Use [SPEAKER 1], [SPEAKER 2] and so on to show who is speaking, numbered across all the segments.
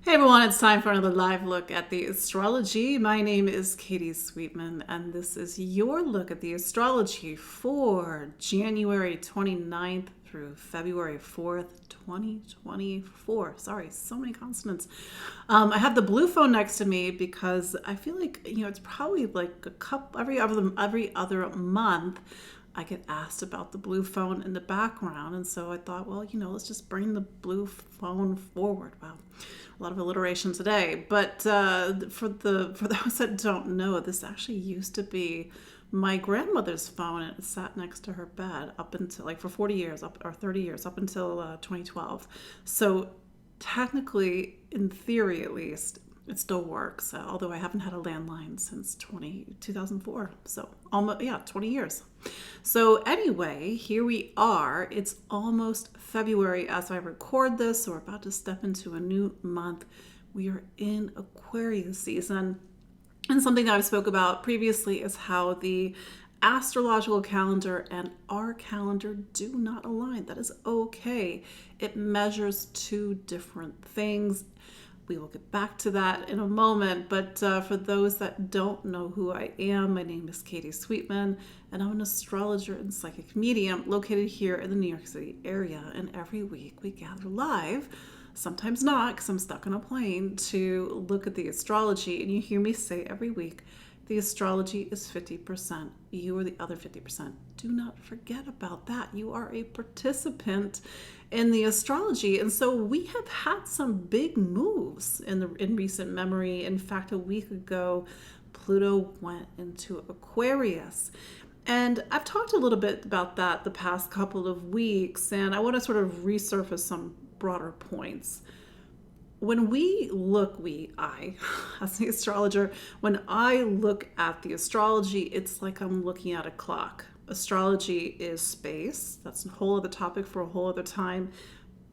[SPEAKER 1] Hey everyone, it's time for another live look at the astrology. My name is Katie Sweetman, and this is your look at the astrology for January 29th through February 4th, 2024. Sorry, so many consonants. I have the blue phone next to me because I feel like, it's probably like a couple every other month I get asked about the blue phone in the background. And so I thought, well, let's just bring the blue phone forward. Wow, a lot of alliteration today. But for those that don't know, this actually used to be my grandmother's phone, and it sat next to her bed up until like for 40 years, or 30 years, up until 2012. So technically, in theory at least, it still works, although I haven't had a landline since 2004. So almost, 20 years. So anyway, here we are. It's almost February as I record this. So we're about to step into a new month. We are in Aquarius season. And something that I've spoke about previously is how the astrological calendar and our calendar do not align. That is okay. It measures two different things. We will get back to that in a moment, but for those that don't know who I am, my name is Katie Sweetman, and I'm an astrologer and psychic medium located here in the New York City area. And every week we gather live, sometimes not because I'm stuck on a plane, to look at the astrology. And you hear me say every week, the astrology is 50%. You are the other 50%. Do not forget about that. You are a participant in the astrology. And so we have had some big moves in recent memory. In fact, a week ago, Pluto went into Aquarius. And I've talked a little bit about that the past couple of weeks, and I want to sort of resurface some broader points. When I, as the astrologer, when I look at the astrology, it's like I'm looking at a clock. Astrology is space. That's a whole other topic for a whole other time,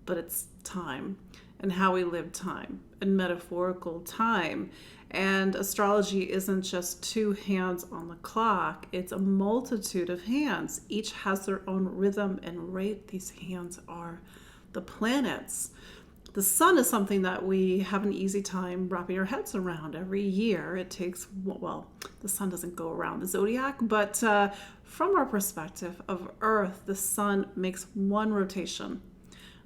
[SPEAKER 1] but it's time and how we live time and metaphorical time. And astrology isn't just two hands on the clock. It's a multitude of hands. Each has their own rhythm and rate. These hands are the planets. The sun is something that we have an easy time wrapping our heads around every year. It takes, well, the sun doesn't go around the zodiac, but from our perspective of Earth, the sun makes one rotation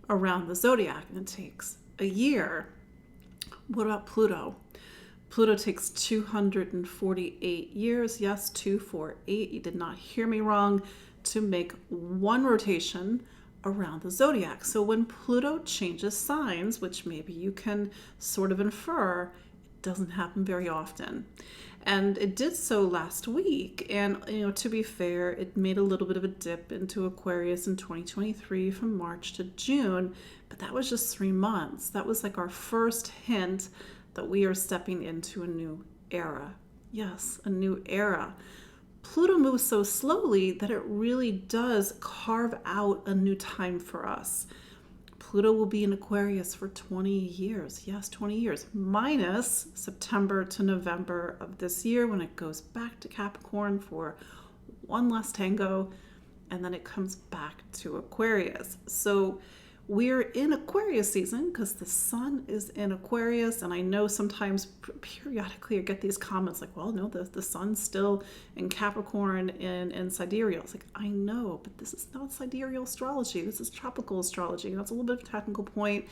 [SPEAKER 1] around the zodiac, and it takes a year. What about Pluto? Pluto takes 248 years. Yes, 248. You did not hear me wrong. To make one rotation around the zodiac. So when Pluto changes signs, which maybe you can sort of infer, it doesn't happen very often. And it did so last week. And, to be fair, it made a little bit of a dip into Aquarius in 2023 from March to June, but that was just 3 months. That was like our first hint that we are stepping into a new era. Yes, a new era. Pluto moves so slowly that it really does carve out a new time for us. Pluto will be in Aquarius for 20 years. Yes, 20 years, minus September to November of this year when it goes back to Capricorn for one last tango, and then it comes back to Aquarius. So we're in Aquarius season because the sun is in Aquarius, and I know sometimes periodically I get these comments like, well, no, the sun's still in Capricorn and sidereal. It's like, I know, but this is not sidereal astrology. This is tropical astrology. That's a little bit of a technical point,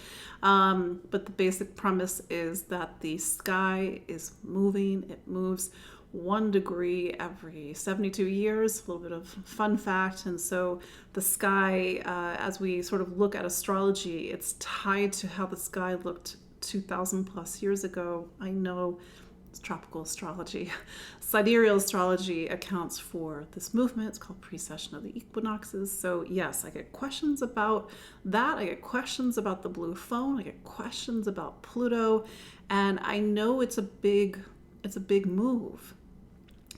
[SPEAKER 1] but the basic premise is that the sky is moving. It moves 1 degree every 72 years, a little bit of fun fact. And so the sky, as we sort of look at astrology, it's tied to how the sky looked 2,000 plus years ago. I know it's tropical astrology. Sidereal astrology accounts for this movement. It's called precession of the equinoxes. So yes, I get questions about that. I get questions about the blue phone. I get questions about Pluto. And I know it's a big move.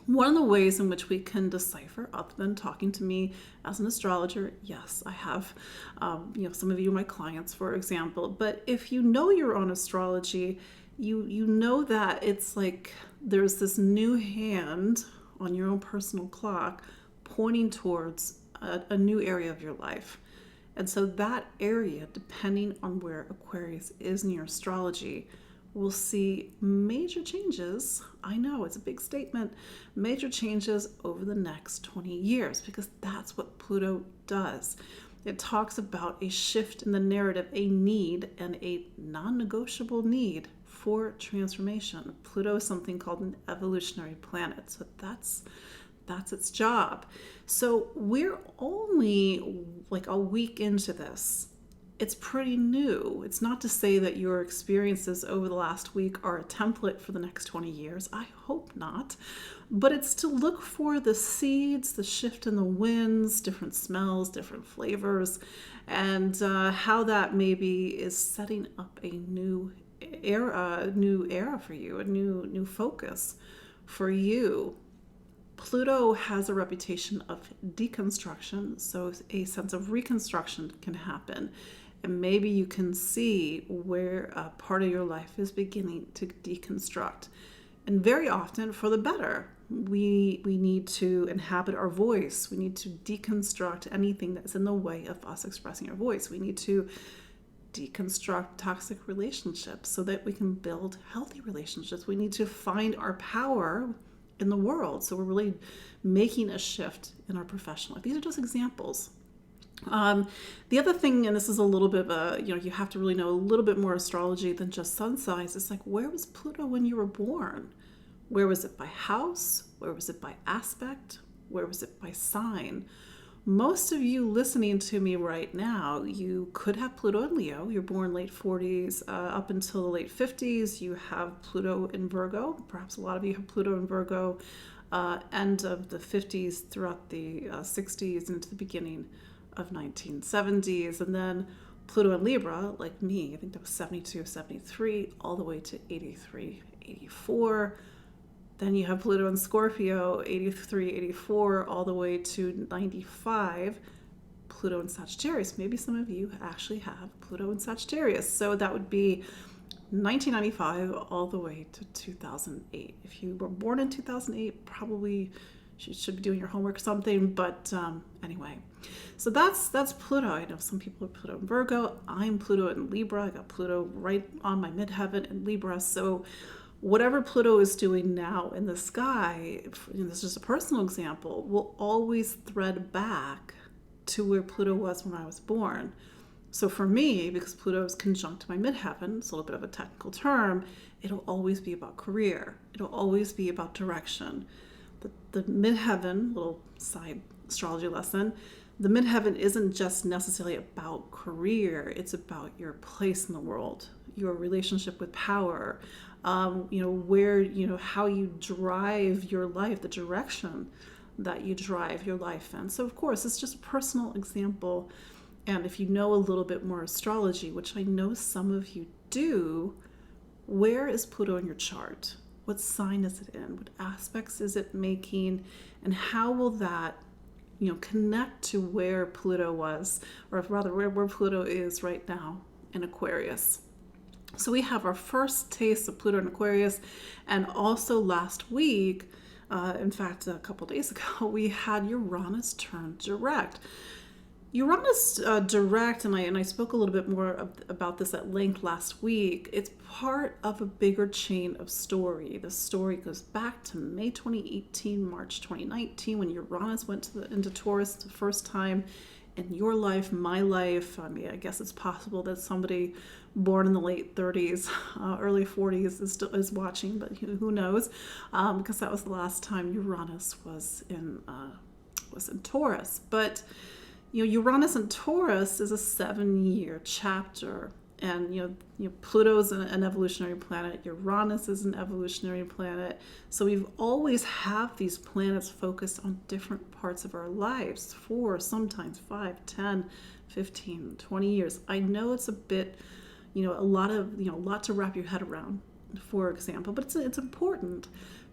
[SPEAKER 1] One of the ways in which we can decipher, other than talking to me as an astrologer, yes, I have, some of you are my clients, for example, but if you know your own astrology, you know that it's like there's this new hand on your own personal clock pointing towards a new area of your life. And so that area, depending on where Aquarius is in your astrology, will see major changes. I know it's a big statement, major changes over the next 20 years, because that's what Pluto does. It talks about a shift in the narrative, a need and a non-negotiable need for transformation. Pluto is something called an evolutionary planet, so that's its job. So we're only like a week into this. It's pretty new. It's not to say that your experiences over the last week are a template for the next 20 years. I hope not. But it's to look for the seeds, the shift in the winds, different smells, different flavors, and how that maybe is setting up a new era for you, a new focus for you. Pluto has a reputation of deconstruction, so a sense of reconstruction can happen. And maybe you can see where a part of your life is beginning to deconstruct. And very often for the better. We need to inhabit our voice. We need to deconstruct anything that's in the way of us expressing our voice. We need to deconstruct toxic relationships so that we can build healthy relationships. We need to find our power in the world. So we're really making a shift in our professional life. These are just examples. The other thing, and this is a little bit of a, you have to really know a little bit more astrology than just sun signs. It's like, where was Pluto when you were born? Where was it by house? Where was it by aspect? Where was it by sign? Most of you listening to me right now, you could have Pluto in Leo. You're born late 40s up until the late 50s. You have Pluto in Virgo. Perhaps a lot of you have Pluto in Virgo end of the 50s throughout the 60s into the beginning of 1970s. And then Pluto in Libra, like me, I think that was 72, 73, all the way to 83, 84. Then you have Pluto in Scorpio, 83, 84, all the way to 95. Pluto in Sagittarius. Maybe some of you actually have Pluto in Sagittarius. So that would be 1995 all the way to 2008. If you were born in 2008, probably you should be doing your homework or something. But anyway, so that's Pluto. I know some people are Pluto in Virgo. I'm Pluto in Libra. I got Pluto right on my midheaven in Libra. So whatever Pluto is doing now in the sky, and this is just a personal example, will always thread back to where Pluto was when I was born. So for me, because Pluto is conjunct to my midheaven, it's a little bit of a technical term, it'll always be about career. It'll always be about direction. The midheaven, little side astrology lesson, the midheaven isn't just necessarily about career. It's about your place in the world, your relationship with power, where, how you drive your life, the direction that you drive your life in. So of course, it's just a personal example. And if you know a little bit more astrology, which I know some of you do, where is Pluto in your chart? What sign is it in? What aspects is it making? And how will that, connect to where Pluto was, or rather where Pluto is right now in Aquarius? So we have our first taste of Pluto in Aquarius, and also last week, in fact, a couple days ago, we had Uranus turn direct. Uranus direct, and I spoke a little bit more about this at length last week. It's part of a bigger chain of story. The story goes back to May 2018, March 2019, when Uranus went into Taurus the first time in your life, my life. I mean, I guess it's possible that somebody born in the late 30s, early 40s is watching, but who knows? Because that was the last time Uranus was in Taurus. But Uranus in Taurus is a 7-year chapter, and Pluto's an evolutionary planet. Uranus is an evolutionary planet. So we've always have these planets focused on different parts of our lives for sometimes 5, 10, 15, 20 years. I know it's a bit, a lot to wrap your head around, for example, but it's important.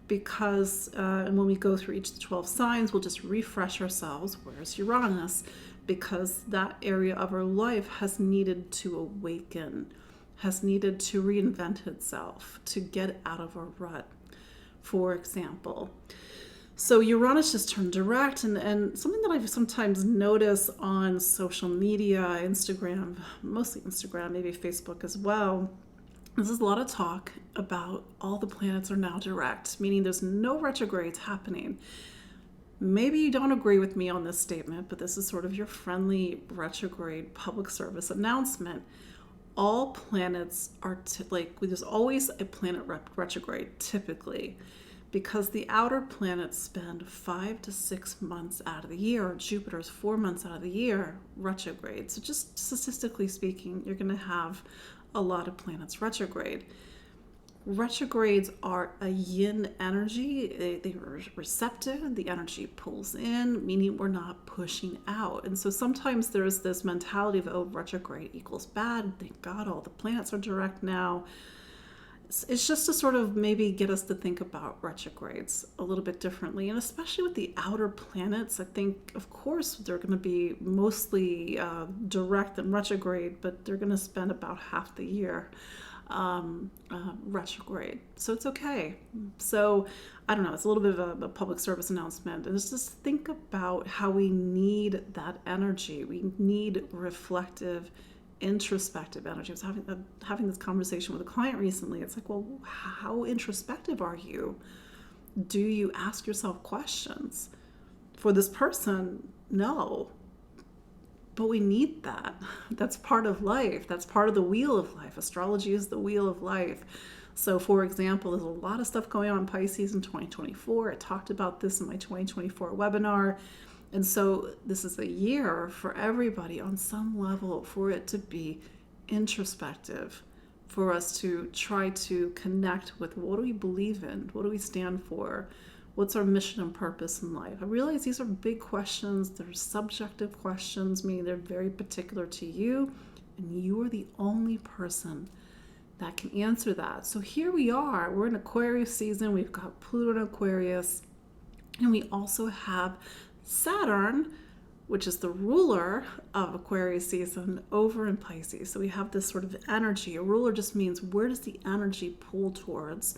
[SPEAKER 1] Because and when we go through each of the 12 signs, we'll just refresh ourselves. Where's Uranus? Because that area of our life has needed to awaken, has needed to reinvent itself, to get out of our rut, for example. So Uranus just turned direct, and something that I've sometimes noticed on social media, Instagram, mostly Instagram, maybe Facebook as well, This is a lot of talk about all the planets are now direct, meaning there's no retrogrades happening. Maybe you don't agree with me on this statement, but this is sort of your friendly retrograde public service announcement. All planets are there's always a planet retrograde typically, because the outer planets spend 5 to 6 months out of the year. Jupiter's 4 months out of the year retrograde. So just statistically speaking, you're going to have a lot of planets retrogrades are a yin energy. They're receptive. The energy pulls in, meaning we're not pushing out. And so sometimes there's this mentality of, oh, retrograde equals bad. Thank God all the planets are direct now. It's just to sort of maybe get us to think about retrogrades a little bit differently. And especially with the outer planets, I think, of course, they're going to be mostly direct and retrograde, but they're going to spend about half the year retrograde. So it's okay. So I don't know, it's a little bit of a public service announcement. And it's just think about how we need that energy. We need reflective, introspective energy. I was having this conversation with a client recently. It's like, well, how introspective are you? Do you ask yourself questions? For this person, no. But we need that. That's part of life. That's part of the wheel of life. Astrology is the wheel of life. So, for example, there's a lot of stuff going on in Pisces in 2024. I talked about this in my 2024 webinar. And so this is a year for everybody on some level for it to be introspective, for us to try to connect with what do we believe in? What do we stand for? What's our mission and purpose in life? I realize these are big questions. They're subjective questions, meaning they're very particular to you, and you are the only person that can answer that. So here we are. We're in Aquarius season. We've got Pluto in Aquarius, and we also have Saturn, which is the ruler of Aquarius season, over in Pisces. So we have this sort of energy. A ruler just means where does the energy pull towards?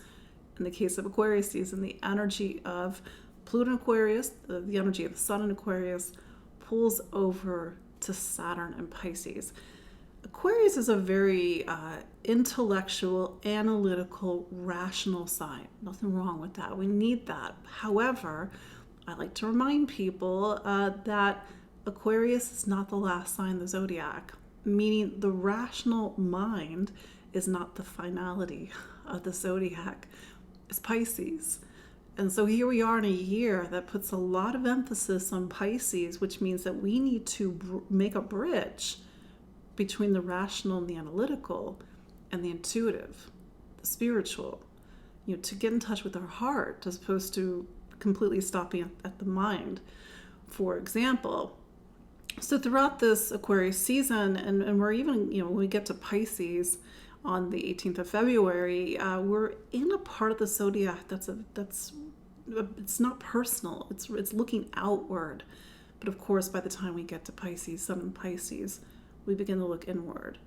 [SPEAKER 1] In the case of Aquarius season, the energy of Pluto in Aquarius, the energy of the Sun in Aquarius, pulls over to Saturn and Pisces. Aquarius is a very intellectual, analytical, rational sign. Nothing wrong with that. We need that. However, I like to remind people that Aquarius is not the last sign of the zodiac, meaning the rational mind is not the finality of the zodiac. It's Pisces. And so here we are in a year that puts a lot of emphasis on Pisces, which means that we need to make a bridge between the rational and the analytical and the intuitive, the spiritual, to get in touch with our heart as opposed to completely stopping at the mind, for example. So throughout this Aquarius season, and we're even, when we get to Pisces on the 18th of February, we're in a part of the zodiac that's it's not personal. It's looking outward. But of course, by the time we get to Pisces, Sun in Pisces, we begin to look inward.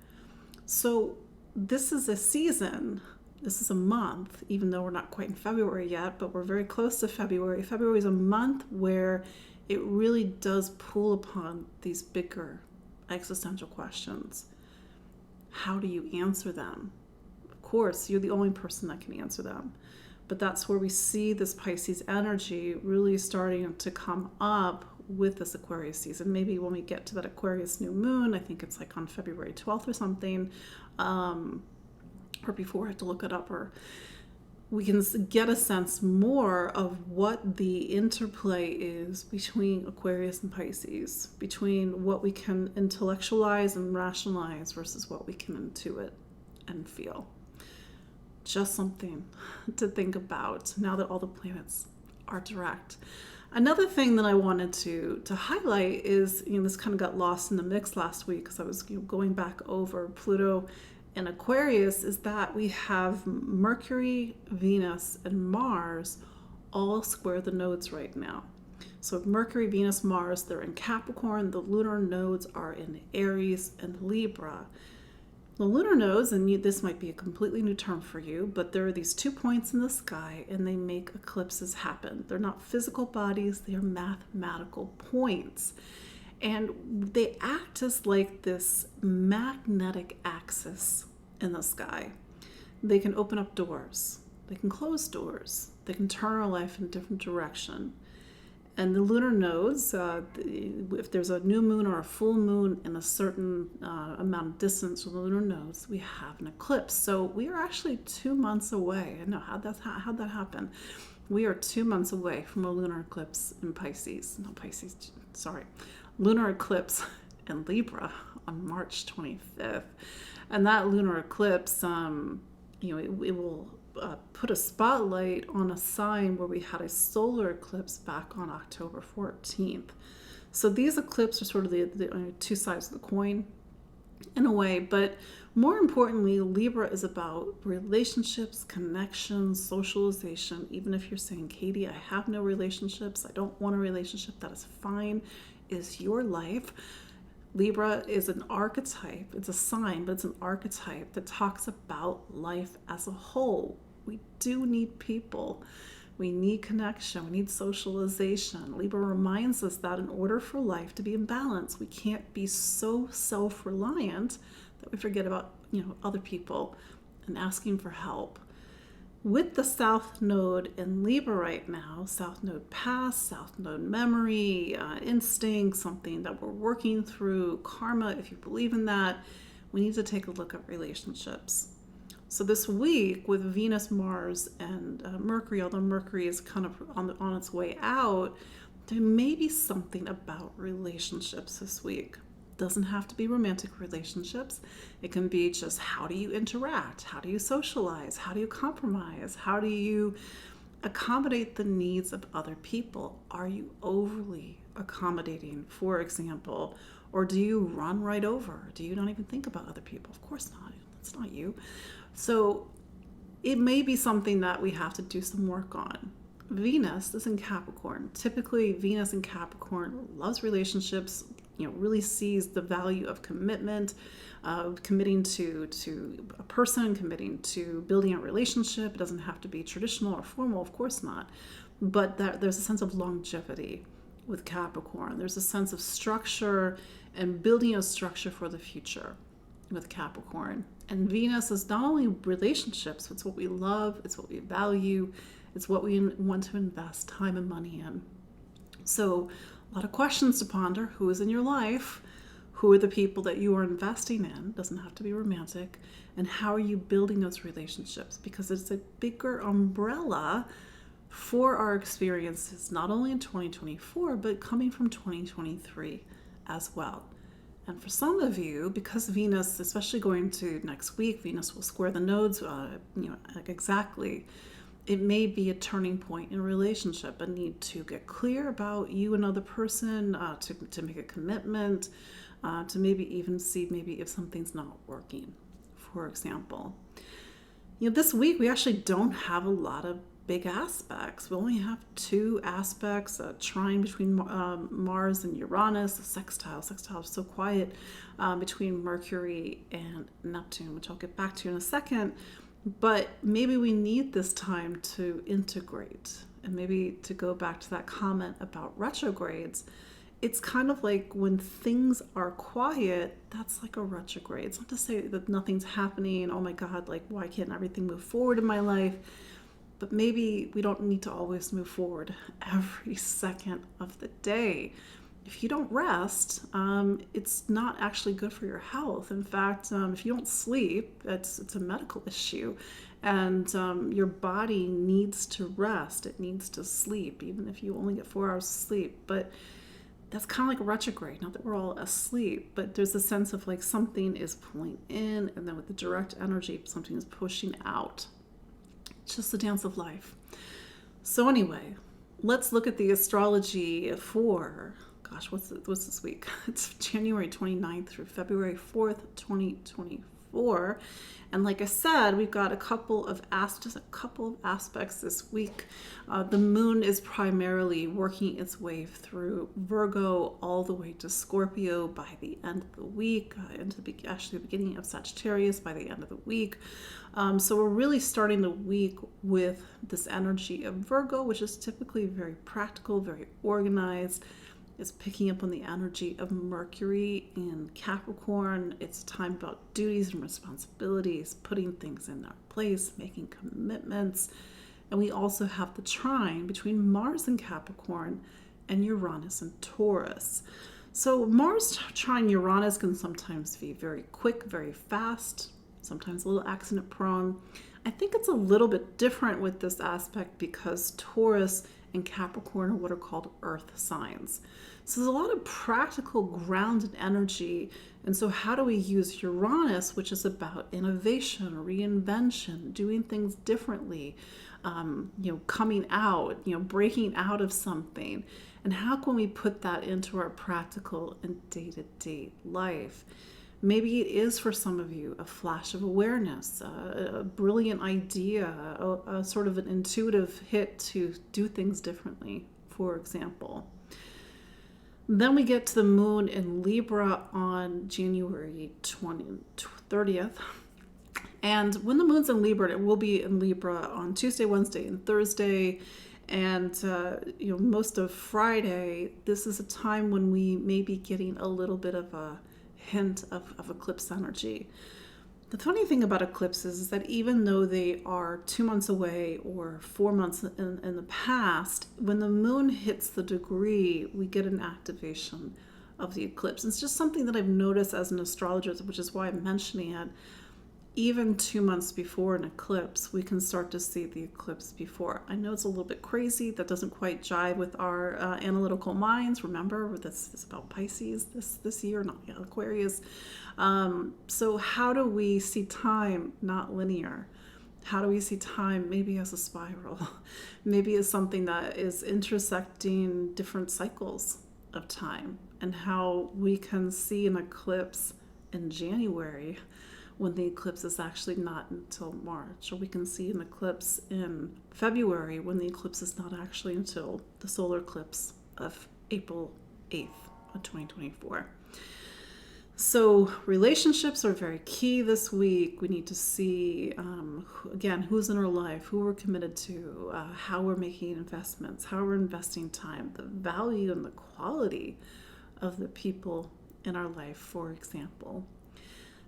[SPEAKER 1] So this is a season. This is a month, even though we're not quite in February yet, but we're very close to February. February is a month where it really does pull upon these bigger existential questions. How do you answer them? Of course, you're the only person that can answer them. But that's where we see this Pisces energy really starting to come up with this Aquarius season. Maybe when we get to that Aquarius new moon, I think it's like on February 12th or something, or before, I have to look it up, or we can get a sense more of what the interplay is between Aquarius and Pisces, between what we can intellectualize and rationalize versus what we can intuit and feel. Just something to think about now that all the planets are direct. Another thing that I wanted to highlight is, this kind of got lost in the mix last week because I was going back over Pluto in Aquarius, is that we have Mercury, Venus, and Mars all square the nodes right now. So Mercury, Venus, Mars, they're in Capricorn. The lunar nodes are in Aries and Libra. The lunar nodes, and this might be a completely new term for you, but there are these 2 points in the sky and they make eclipses happen. They're not physical bodies, they are mathematical points. And they act as like this magnetic axis in the sky. They can open up doors. They can close doors. They can turn our life in a different direction. And the lunar nodes, if there's a new moon or a full moon in a certain amount of distance from the lunar nodes, we have an eclipse. So we are actually 2 months away. I know, how'd that happen? We are 2 months away from a lunar eclipse in Pisces. No, Pisces, sorry. Lunar eclipse in Libra on March 25th. And that lunar eclipse, it will put a spotlight on a sign where we had a solar eclipse back on October 14th. So these eclipses are sort of the two sides of the coin in a way, but more importantly, Libra is about relationships, connections, socialization. Even if you're saying, Katie, I have no relationships, I don't want a relationship, that is fine, is your life. Libra is an archetype. It's a sign, but it's an archetype that talks about life as a whole. We do need people. We need connection. We need socialization. Libra reminds us that in order for life to be in balance, we can't be so self-reliant that we forget about, other people and asking for help. With the South Node in Libra right now, South Node past, South Node memory, instinct, something that we're working through, karma, if you believe in that, we need to take a look at relationships. So this week with Venus, Mars, and Mercury, although Mercury is kind of on its way out, there may be something about relationships this week. Doesn't have to be romantic relationships. It can be just, how do you interact? How do you socialize? How do you compromise? How do you accommodate the needs of other people? Are you overly accommodating, for example? Or do you run right over? Do you not even think about other people? Of course not. That's not you. So it may be something that we have to do some work on. Venus is in Capricorn. Typically, Venus in Capricorn loves relationships, really sees the value of commitment, committing to a person, committing to building a relationship. It doesn't have to be traditional or formal, of course not. But there's a sense of longevity with Capricorn. There's a sense of structure and building a structure for the future with Capricorn. And Venus is not only relationships, it's what we love, it's what we value, it's what we want to invest time and money in. So a lot of questions to ponder. Who is in your life? Who are the people that you are investing in? Doesn't have to be romantic. And how are you building those relationships? Because it's a bigger umbrella for our experiences, not only in 2024, but coming from 2023 as well. And for some of you, because Venus, especially going to next week, Venus will square the nodes, exactly. It may be a turning point in a relationship, a need to get clear about you and another person, to make a commitment, to maybe even see maybe if something's not working, for example. This week we actually don't have a lot of big aspects. We only have 2 aspects, a trine between Mars and Uranus, a sextile. Sextile is so quiet between Mercury and Neptune, which I'll get back to in a second. But maybe we need this time to integrate, and maybe to go back to that comment about retrogrades. It's kind of like when things are quiet, that's like a retrograde. It's not to say that nothing's happening. Oh my God, like why can't everything move forward in my life? But maybe we don't need to always move forward every second of the day. If you don't rest, it's not actually good for your health. In fact, if you don't sleep, it's a medical issue. And your body needs to rest. It needs to sleep, even if you only get 4 hours of sleep. But that's kind of like a retrograde. Not that we're all asleep, but there's a sense of like something is pulling in, and then with the direct energy, something is pushing out. It's just the dance of life. So anyway, let's look at the astrology for... what's this week? It's January 29th through February 4th, 2024. And like I said, we've got a couple of aspects this week. The moon is primarily working its way through Virgo all the way to Scorpio by the end of the week, into the beginning of Sagittarius by the end of the week. So we're really starting the week with this energy of Virgo, which is typically very practical, very organized. It's picking up on the energy of Mercury in Capricorn. It's a time about duties and responsibilities, putting things in their place, making commitments. And we also have the trine between Mars in Capricorn and Uranus in Taurus. So Mars trine Uranus can sometimes be very quick, very fast, sometimes a little accident prone. I think it's a little bit different with this aspect because Taurus and Capricorn are what are called earth signs. So there's a lot of practical grounded energy. And so how do we use Uranus, which is about innovation, reinvention, doing things differently, coming out, breaking out of something. And how can we put that into our practical and day-to-day life? Maybe it is for some of you a flash of awareness, a brilliant idea, a sort of an intuitive hit to do things differently, for example. Then we get to the moon in Libra on January 30th. And when the moon's in Libra, it will be in Libra on Tuesday, Wednesday, and Thursday. And, most of Friday, this is a time when we may be getting a little bit of a hint of eclipse energy. The funny thing about eclipses is that even though they are 2 months away or 4 months in the past, when the moon hits the degree, we get an activation of the eclipse. It's just something that I've noticed as an astrologer, which is why I'm mentioning it. Even 2 months before an eclipse, we can start to see the eclipse before. I know it's a little bit crazy. That doesn't quite jive with our analytical minds. Remember, this is about Pisces this year, not Aquarius. So how do we see time not linear? How do we see time maybe as a spiral? Maybe as something that is intersecting different cycles of time, and how we can see an eclipse in January when the eclipse is actually not until March, or we can see an eclipse in February when the eclipse is not actually until the solar eclipse of April 8th of 2024. So relationships are very key this week. We need to see, again, who's in our life, who we're committed to, how we're making investments, how we're investing time, the value and the quality of the people in our life, for example.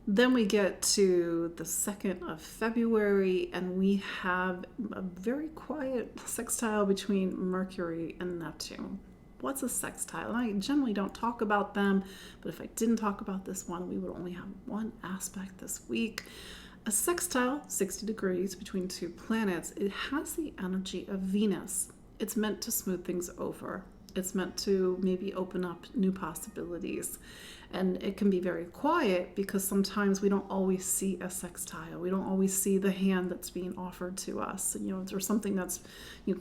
[SPEAKER 1] Then we get to the 2nd of February, and we have a very quiet sextile between Mercury and Neptune. What's a sextile? And I generally don't talk about them, but if I didn't talk about this one, we would only have one aspect this week. A sextile, 60 degrees between two planets, it has the energy of Venus. It's meant to smooth things over. It's meant to maybe open up new possibilities. And it can be very quiet because sometimes we don't always see a sextile. We don't always see the hand that's being offered to us. And, or something that's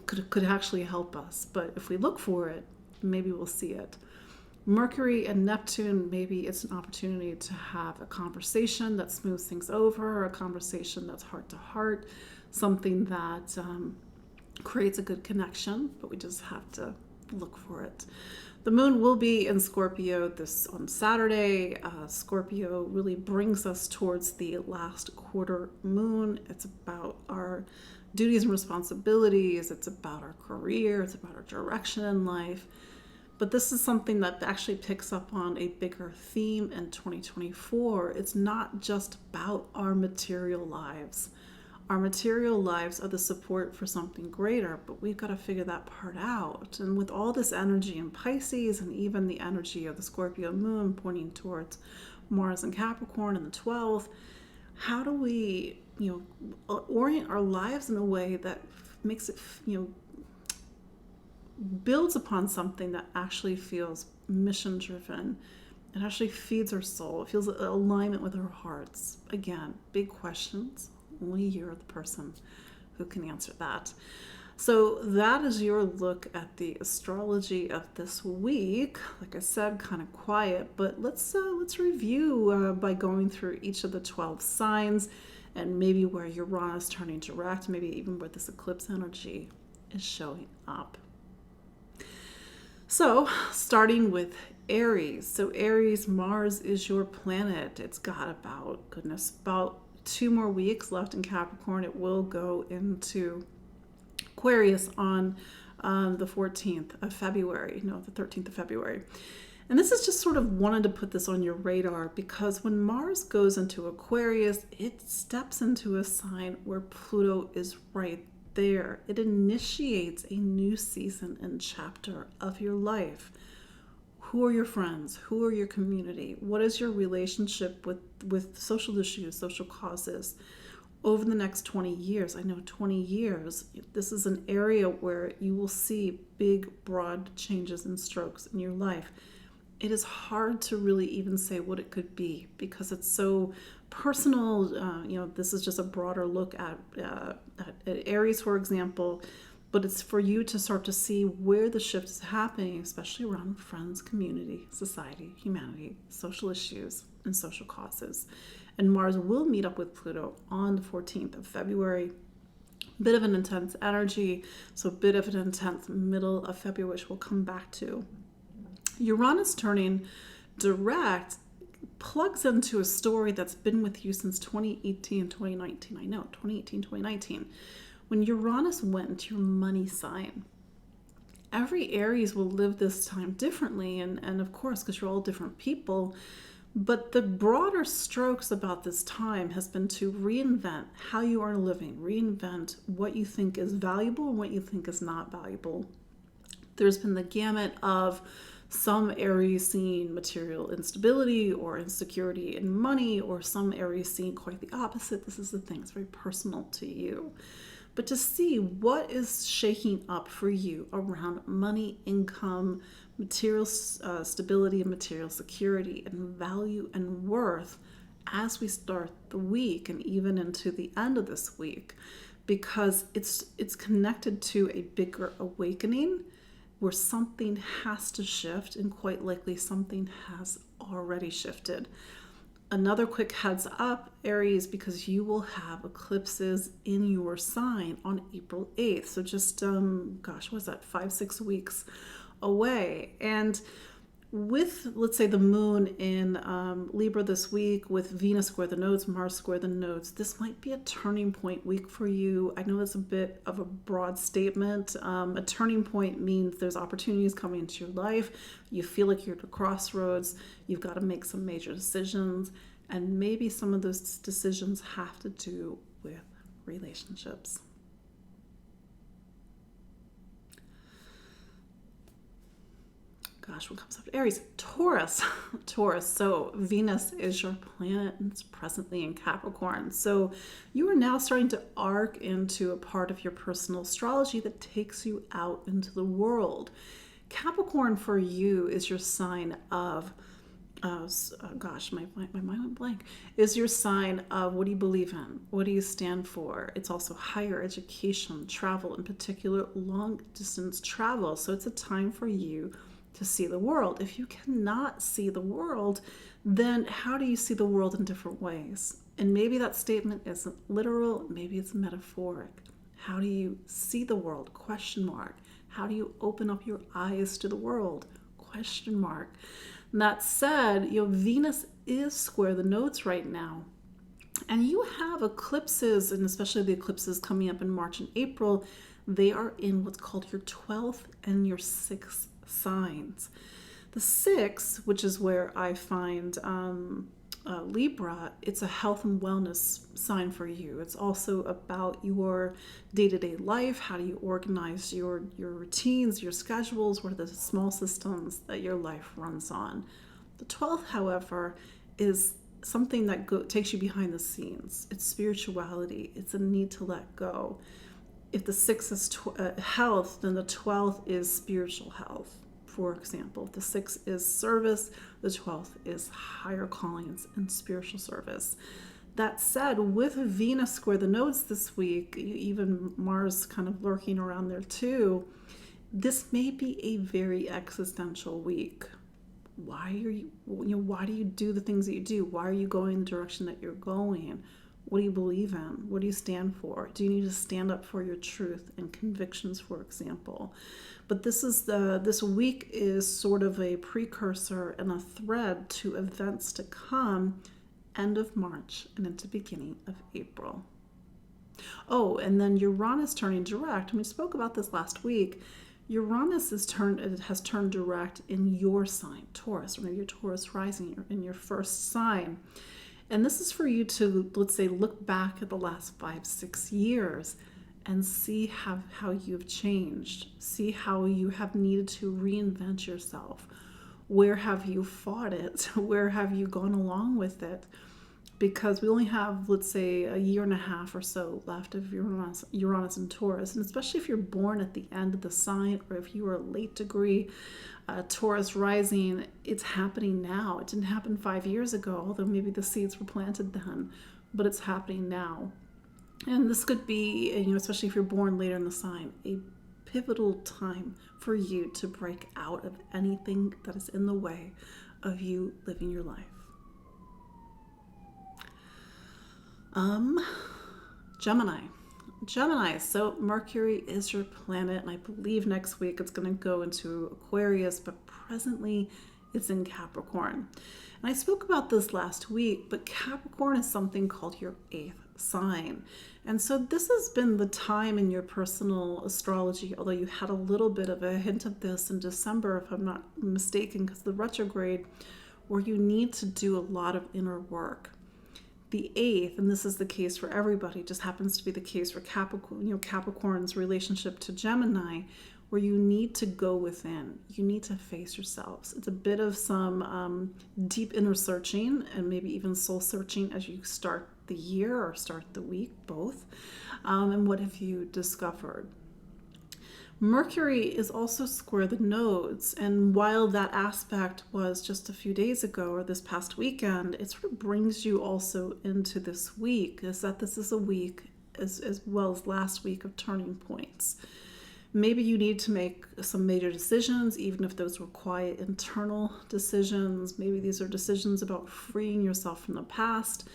[SPEAKER 1] could actually help us. But if we look for it, maybe we'll see it. Mercury and Neptune, maybe it's an opportunity to have a conversation that smooths things over, a conversation that's heart to heart, something that creates a good connection, but we just have to look for it. The moon will be in Scorpio on Saturday. Scorpio really brings us towards the last quarter moon. It's about our duties and responsibilities. It's about our career. It's about our direction in life. But this is something that actually picks up on a bigger theme in 2024. It's not just about our material lives. Our material lives are the support for something greater, but we've got to figure that part out. And with all this energy in Pisces, and even the energy of the Scorpio moon pointing towards Mars and Capricorn in the 12th, how do we, orient our lives in a way that makes it, builds upon something that actually feels mission driven. It actually feeds our soul. It feels an alignment with our hearts. Again, big questions. Only you're the person who can answer that. So that is your look at the astrology of this week. Like I said, kind of quiet, but let's review by going through each of the 12 signs, and maybe where Uranus turning direct, maybe even where this eclipse energy is showing up. So starting with Aries. So Aries, Mars is your planet. It's got about 2 more weeks left in Capricorn. It will go into Aquarius on the 14th of February, no, the 13th of February. And this is just sort of wanted to put this on your radar because when Mars goes into Aquarius, it steps into a sign where Pluto is right there. It initiates a new season and chapter of your life. Who are your friends? Who are your community? What is your relationship with social issues, social causes over the next 20 years? I know 20 years, this is an area where you will see big, broad changes and strokes in your life. It is hard to really even say what it could be because it's so personal. This is just a broader look at Aries, for example, but it's for you to start to see where the shift is happening, especially around friends, community, society, humanity, social issues, and social causes. And Mars will meet up with Pluto on the 14th of February. Bit of an intense energy, so a bit of an intense middle of February, which we'll come back to. Uranus turning direct plugs into a story that's been with you since 2018, 2019. I know, 2018, 2019. When Uranus went into your money sign. Every Aries will live this time differently, and of course, because you're all different people, but the broader strokes about this time has been to reinvent how you are living, reinvent what you think is valuable and what you think is not valuable. There's been the gamut of some Aries seeing material instability or insecurity in money, or some Aries seeing quite the opposite. This is the thing, it's very personal to you. But to see what is shaking up for you around money, income, material stability and material security and value and worth as we start the week and even into the end of this week, because it's connected to a bigger awakening where something has to shift, and quite likely something has already shifted. Another quick heads up, Aries, because you will have eclipses in your sign on April 8th. So just, what's that, 5-6 weeks away. And with, let's say, the moon in Libra this week, with Venus square the nodes, Mars square the nodes, this might be a turning point week for you. I know that's a bit of a broad statement. A turning point means there's opportunities coming into your life. You feel like you're at a crossroads. You've got to make some major decisions. And maybe some of those decisions have to do with relationships. What comes up? Aries, Taurus. So Venus is your planet and it's presently in Capricorn. So you are now starting to arc into a part of your personal astrology that takes you out into the world. Capricorn for you is your sign of, my mind went blank, is your sign of what do you believe in? What do you stand for? It's also higher education, travel, in particular long distance travel. So it's a time for you to see the world. If you cannot see the world, then how do you see the world in different ways? And maybe that statement isn't literal, maybe it's metaphoric. How do you see the world? Question mark. How do you open up your eyes to the world? Question mark. And that said, Venus is square the nodes right now. And you have eclipses, and especially the eclipses coming up in March and April, they are in what's called your 12th and your 6th signs. The 6th, which is where I find Libra, it's a health and wellness sign for you. It's also about your day-to-day life. How do you organize your routines, your schedules? What are the small systems that your life runs on? The 12th, however, is something that takes you behind the scenes. It's spirituality. It's a need to let go. If the 6th is health, then the 12th is spiritual health. For example, if the 6th is service, the 12th is higher callings and spiritual service. That said, with Venus square the nodes this week, even Mars kind of lurking around there too, this may be a very existential week. Why do you do the things that you do? Why are you going the direction that you're going? What do you believe in? What do you stand for? Do you need to stand up for your truth and convictions, for example? But this week is sort of a precursor and a thread to events to come end of March and into beginning of April. Oh, and then Uranus turning direct. We spoke about this last week. Uranus has turned direct in your sign, Taurus, or maybe your Taurus rising in your first sign. And this is for you to, let's say, look back at the last 5-6 years and see how you've changed. See how you have needed to reinvent yourself. Where have you fought it? Where have you gone along with it? Because we only have, let's say, a year and a half or so left of Uranus and Taurus. And especially if you're born at the end of the sign, or if you are a late degree Taurus rising, it's happening now. It didn't happen 5 years ago, although maybe the seeds were planted then, but it's happening now. And this could be, especially if you're born later in the sign, a pivotal time for you to break out of anything that is in the way of you living your life. Gemini. So Mercury is your planet, and I believe next week it's going to go into Aquarius, but presently it's in Capricorn. And I spoke about this last week, but Capricorn is something called your 8th sign. And so this has been the time in your personal astrology, although you had a little bit of a hint of this in December, if I'm not mistaken, because the retrograde, where you need to do a lot of inner work. The 8th, and this is the case for everybody, just happens to be the case for Capricorn, Capricorn's relationship to Gemini, where you need to go within. You need to face yourselves. It's a bit of some deep inner searching, and maybe even soul searching as you start the year or start the week, both. And what have you discovered? Mercury is also square the nodes, and while that aspect was just a few days ago or this past weekend, it sort of brings you also into this week, is that this is a week as well as last week of turning points. Maybe you need to make some major decisions, even if those were quiet internal decisions. Maybe these are decisions about freeing yourself from the past,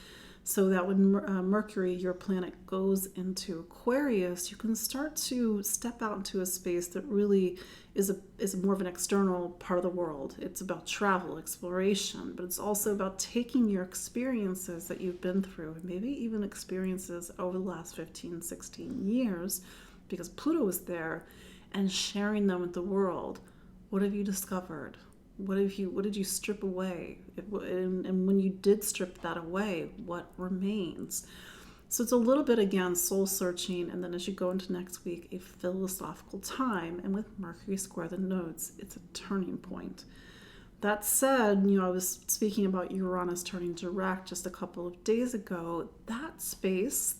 [SPEAKER 1] so that when Mercury, your planet, goes into Aquarius, you can start to step out into a space that really is more of an external part of the world. It's about travel, exploration, but it's also about taking your experiences that you've been through, and maybe even experiences over the last 15, 16 years, because Pluto was there, and sharing them with the world. What have you discovered? What did you strip away? And when you did strip that away, what remains? So it's a little bit, again, soul searching, and then as you go into next week, a philosophical time. And with Mercury square the nodes, it's a turning point. That said, I was speaking about Uranus turning direct just a couple of days ago. That space,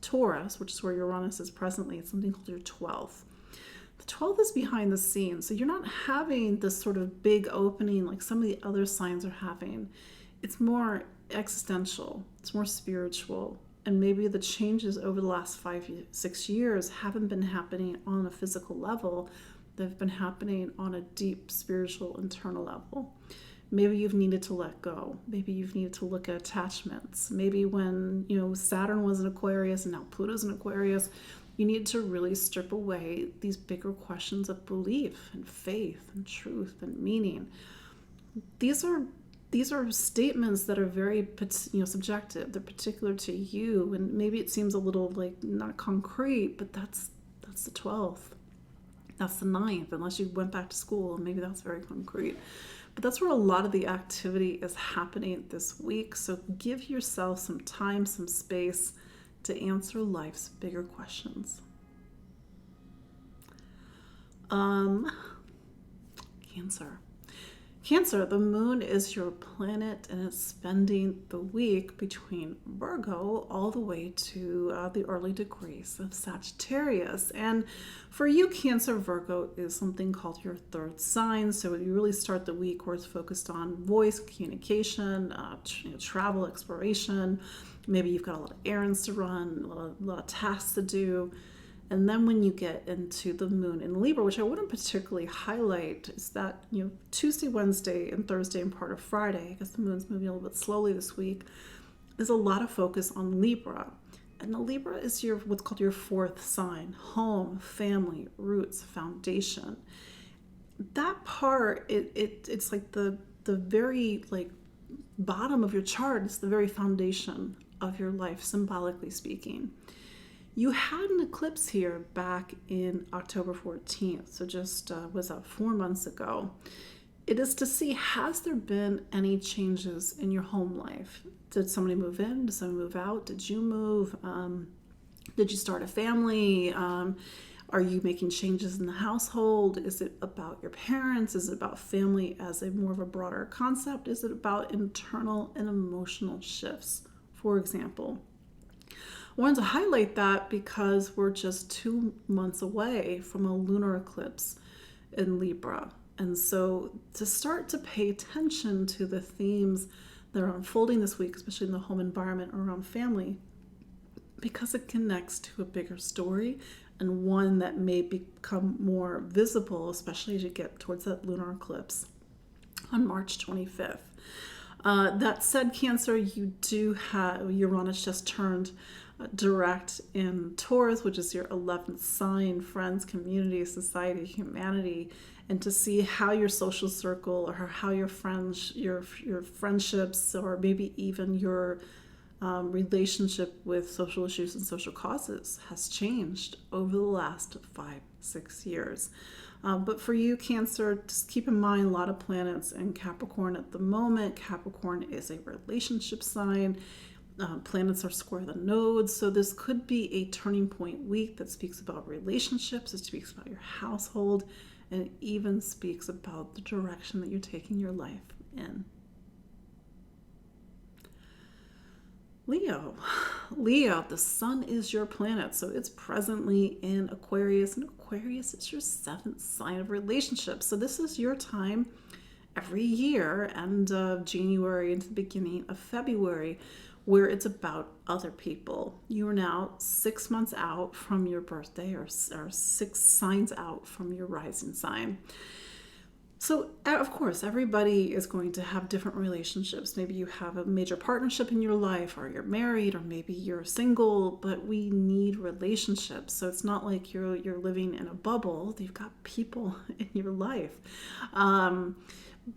[SPEAKER 1] Taurus, which is where Uranus is presently, it's something called your 12th. The 12th is behind the scenes, so you're not having this sort of big opening like some of the other signs are having. It's more existential, it's more spiritual, and maybe the changes over the last 5-6 years haven't been happening on a physical level. They've been happening on a deep spiritual internal level. Maybe you've needed to let go. Maybe you've needed to look at attachments. Maybe when Saturn was in Aquarius and now Pluto's in Aquarius, you need to really strip away these bigger questions of belief and faith and truth and meaning. These are statements that are very subjective. They're particular to you, and maybe it seems a little like not concrete, but that's the 12th. That's the 9th, unless you went back to school, and maybe that's very concrete. But that's where a lot of the activity is happening this week. So give yourself some time, some space to answer life's bigger questions. Cancer, the moon is your planet, and it's spending the week between Virgo all the way to the early degrees of Sagittarius. And for you, Cancer, Virgo is something called your 3rd sign. So you really start the week where it's focused on voice, communication, travel, exploration. Maybe you've got a lot of errands to run, a lot of tasks to do. And then when you get into the moon in Libra, which I wouldn't particularly highlight, is that Tuesday, Wednesday, and Thursday and part of Friday, I guess the moon's moving a little bit slowly this week, there's a lot of focus on Libra. And the Libra is what's called your 4th sign: home, family, roots, foundation. That part, it's like the very bottom of your chart. It's the very foundation of your life, symbolically speaking. You had an eclipse here back in October 14th, so just was 4 months ago. It is to see, has there been any changes in your home life? Did somebody move in? Did somebody move out? Did you move? Did you start a family? Are you making changes in the household? Is it about your parents? Is it about family as a more of a broader concept? Is it about internal and emotional shifts, for example? I wanted to highlight that because we're just 2 months away from a lunar eclipse in Libra. And so to start to pay attention to the themes that are unfolding this week, especially in the home environment around family, because it connects to a bigger story and one that may become more visible, especially as you get towards that lunar eclipse on March 25th. That said, Cancer, you do have Uranus just turned direct in Taurus, which is your 11th sign, friends, community, society, humanity, and to see how your social circle or how your friends, your friendships, or maybe even your relationship with social issues and social causes has changed over the last 5-6 years. But for you, Cancer, just keep in mind a lot of planets in Capricorn at the moment. Capricorn is a relationship sign. Planets are square the nodes, so this could be a turning point week that speaks about relationships, it speaks about your household, and it even speaks about the direction that you're taking your life in. Leo, the sun is your planet, so it's presently in Aquarius, and Aquarius is your 7th sign of relationships. So this is your time every year, end of January into the beginning of February, where it's about other people. You are now 6 months out from your birthday, or 6 signs out from your rising sign. So, of course, everybody is going to have different relationships. Maybe you have a major partnership in your life, or you're married, or maybe you're single, but we need relationships. So it's not like you're living in a bubble. You've got people in your life.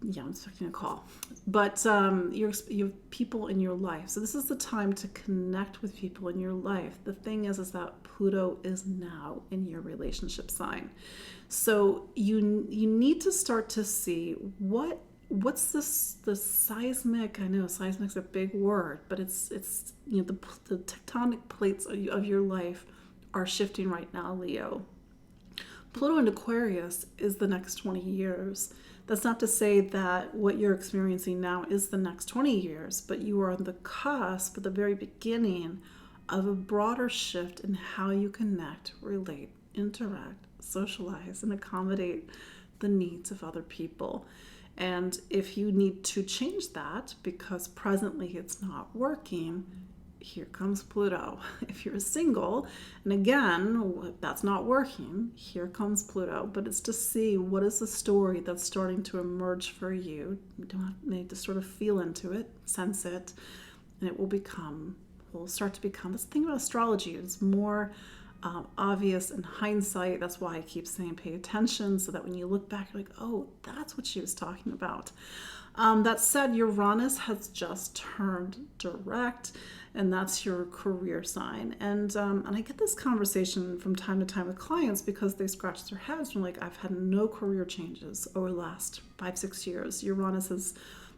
[SPEAKER 1] Yeah, I'm expecting a call. But you have people in your life. So this is the time to connect with people in your life. The thing is that Pluto is now in your relationship sign. So you need to start to see what's the seismic. I know seismic's a big word, but it's the tectonic plates of your life are shifting right now, Leo. Pluto in Aquarius is the next 20 years. That's not to say that what you're experiencing now is the next 20 years, but you are on the cusp, at the very beginning of a broader shift in how you connect, relate, interact, socialize, and accommodate the needs of other people. And if you need to change that because presently it's not working, here comes Pluto. If you're single, and again, that's not working, here comes Pluto. But it's to see what is the story that's starting to emerge for you. You don't need to sort of feel into it, sense it, and it will start to become. That's the thing about astrology. It's more obvious in hindsight. That's why I keep saying pay attention, so that when you look back, you're like, oh, that's what she was talking about. That said, Uranus has just turned direct, and that's your career sign. And I get this conversation from time to time with clients because they scratch their heads and like, I've had no career changes over the last 5-6 years. Uranus has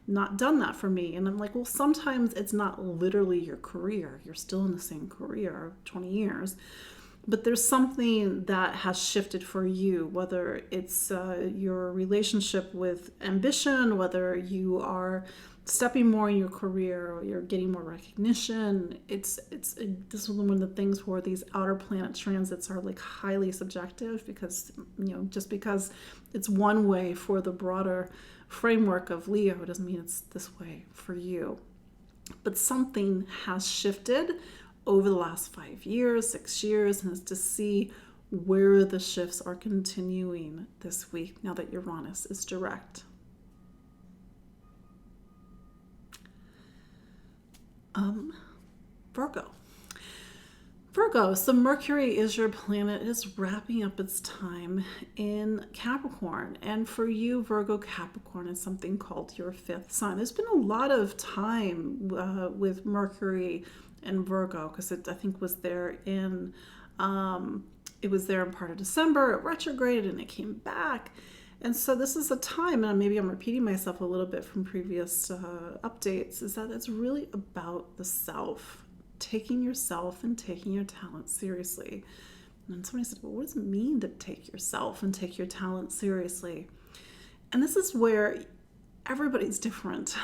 [SPEAKER 1] not done that for me. And I'm like, well, sometimes it's not literally your career. You're still in the same career 20 years. But there's something that has shifted for you, whether it's your relationship with ambition, whether you are stepping more in your career, or you're getting more recognition. This is one of the things where these outer planet transits are like highly subjective, because just because it's one way for the broader framework of Leo doesn't mean it's this way for you. But something has shifted over the last 5 years, 6 years, and it's to see where the shifts are continuing this week now that Uranus is direct. Virgo, so Mercury is your planet. It is wrapping up its time in Capricorn. And for you, Virgo, Capricorn is something called your 5th sign. There's been a lot of time with Mercury in Virgo, because it, I think, was there in, it was there in part of December. It retrograded and it came back. And so this is a time, and maybe I'm repeating myself a little bit from previous updates, is that it's really about the self, taking yourself and taking your talent seriously. And somebody said, well, what does it mean to take yourself and take your talent seriously? And this is where everybody's different.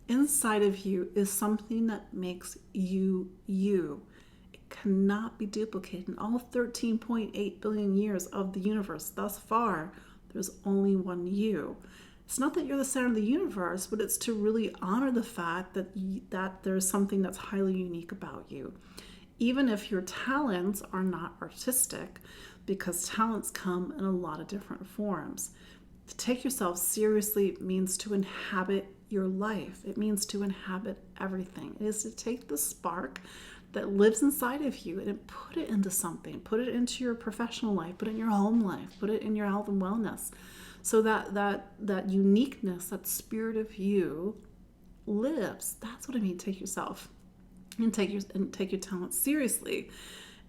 [SPEAKER 1] Inside of you is something that makes you you. It cannot be duplicated. In all 13.8 billion years of the universe thus far, there's only one you. It's not that you're the center of the universe, but it's to really honor the fact that there's something that's highly unique about you. Even if your talents are not artistic, because talents come in a lot of different forms. To take yourself seriously means to inhabit your life. It means to inhabit everything. It is to take the spark that lives inside of you and put it into something. Put it into your professional life, put it in your home life, put it in your health and wellness. So that uniqueness, that spirit of you lives. That's what I mean, take yourself and take your talent seriously.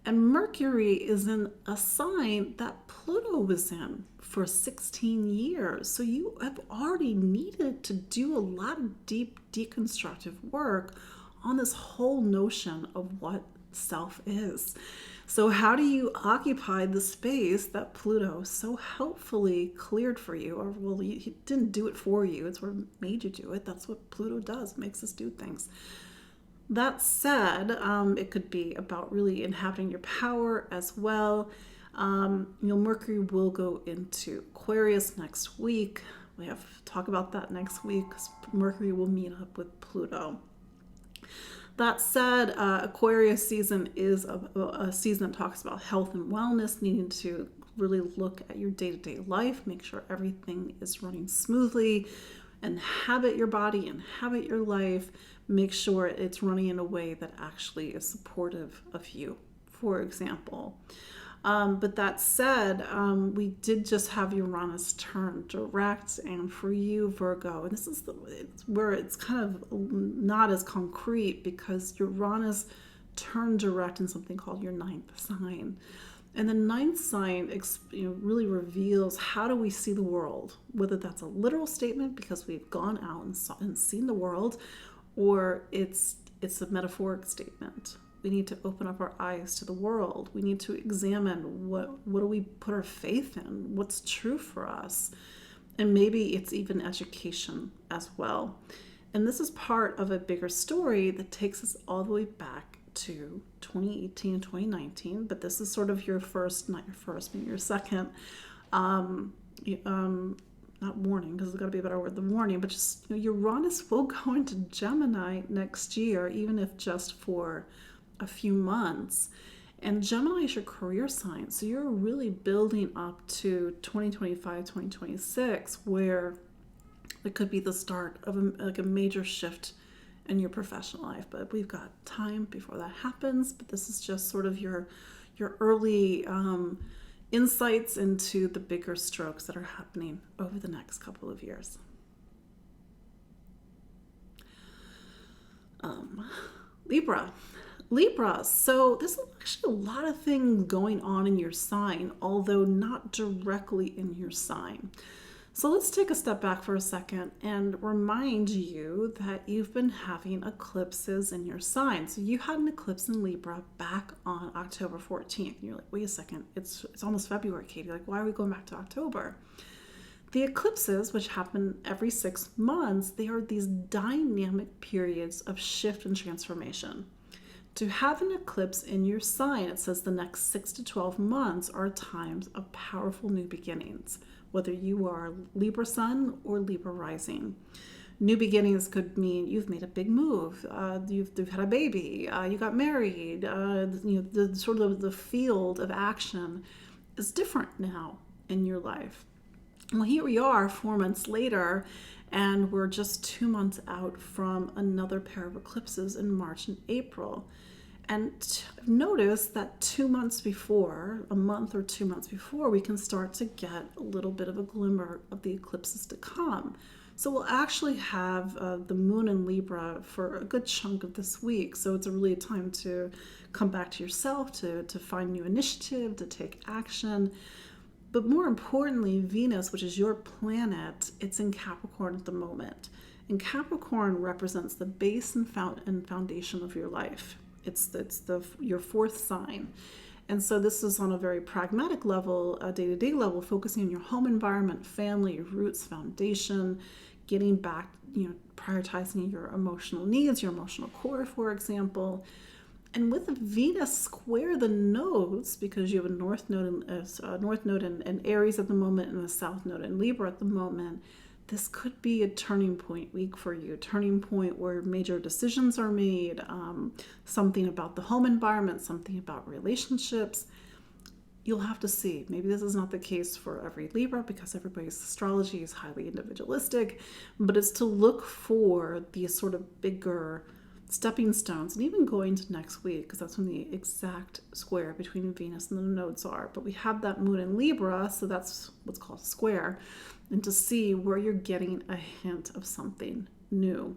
[SPEAKER 1] And Mercury is in a sign that Pluto was in for 16 years. So you have already needed to do a lot of deep deconstructive work on this whole notion of what self is. So how do you occupy the space that Pluto so helpfully cleared for you? Or, well, he didn't do it for you. It's what made you do it. That's what Pluto does, makes us do things. That said, it could be about really inhabiting your power as well. Mercury will go into Aquarius next week. We have to talk about that next week because Mercury will meet up with Pluto. That said, Aquarius season is a season that talks about health and wellness, needing to really look at your day-to-day life, make sure everything is running smoothly, inhabit your body, inhabit your life, make sure it's running in a way that actually is supportive of you, for example. But that said, we did just have Uranus turn direct, and for you, Virgo, and this is where it's kind of not as concrete, because Uranus turned direct in something called your ninth sign. And the ninth sign really reveals how do we see the world, whether that's a literal statement because we've gone out and seen the world, or it's a metaphoric statement. We need to open up our eyes to the world. We need to examine what do we put our faith in, what's true for us. And maybe it's even education as well. And this is part of a bigger story that takes us all the way back to 2018 and 2019. But this is sort of your first, not your first, but your second, not warning, because there's got to be a better word than warning, but just Uranus will go into Gemini next year, even if just for a few months. And Gemini is your career sign, so you're really building up to 2025, 2026, where it could be the start of a major shift in your professional life. But we've got time before that happens. But this is just sort of your early insights into the bigger strokes that are happening over the next couple of years. Libra, so there's actually a lot of things going on in your sign, although not directly in your sign. So let's take a step back for a second and remind you that you've been having eclipses in your sign. So you had an eclipse in Libra back on October 14th. And you're like, wait a second, it's almost February, Katie. Like, why are we going back to October? The eclipses, which happen every 6 months, they are these dynamic periods of shift and transformation. To have an eclipse in your sign, it says the next 6 to 12 months are times of powerful new beginnings, whether you are Libra sun or Libra rising. New beginnings could mean you've made a big move, you've had a baby, you got married, the sort of the field of action is different now in your life. Well, here we are 4 months later, and we're just 2 months out from another pair of eclipses in March and April. And notice that 2 months before, a month or 2 months before, we can start to get a little bit of a glimmer of the eclipses to come. So we'll actually have the moon in Libra for a good chunk of this week. So it's really a time to come back to yourself, to find new initiative, to take action. But more importantly, Venus, which is your planet, it's in Capricorn at the moment. And Capricorn represents the base and foundation of your life. It's your fourth sign. And so this is on a very pragmatic level, a day-to-day level, focusing on your home environment, family, your roots, foundation, getting back, prioritizing your emotional needs, your emotional core, for example. And with Venus square the nodes, because you have a north node in Aries at the moment and a south node in Libra at the moment, this could be a turning point week for you, a turning point where major decisions are made, something about the home environment, something about relationships. You'll have to see. Maybe this is not the case for every Libra because everybody's astrology is highly individualistic, but it's to look for these sort of bigger stepping stones, and even going to next week, because that's when the exact square between Venus and the nodes are. But we have that moon in Libra, so that's what's called a square, and to see where you're getting a hint of something new.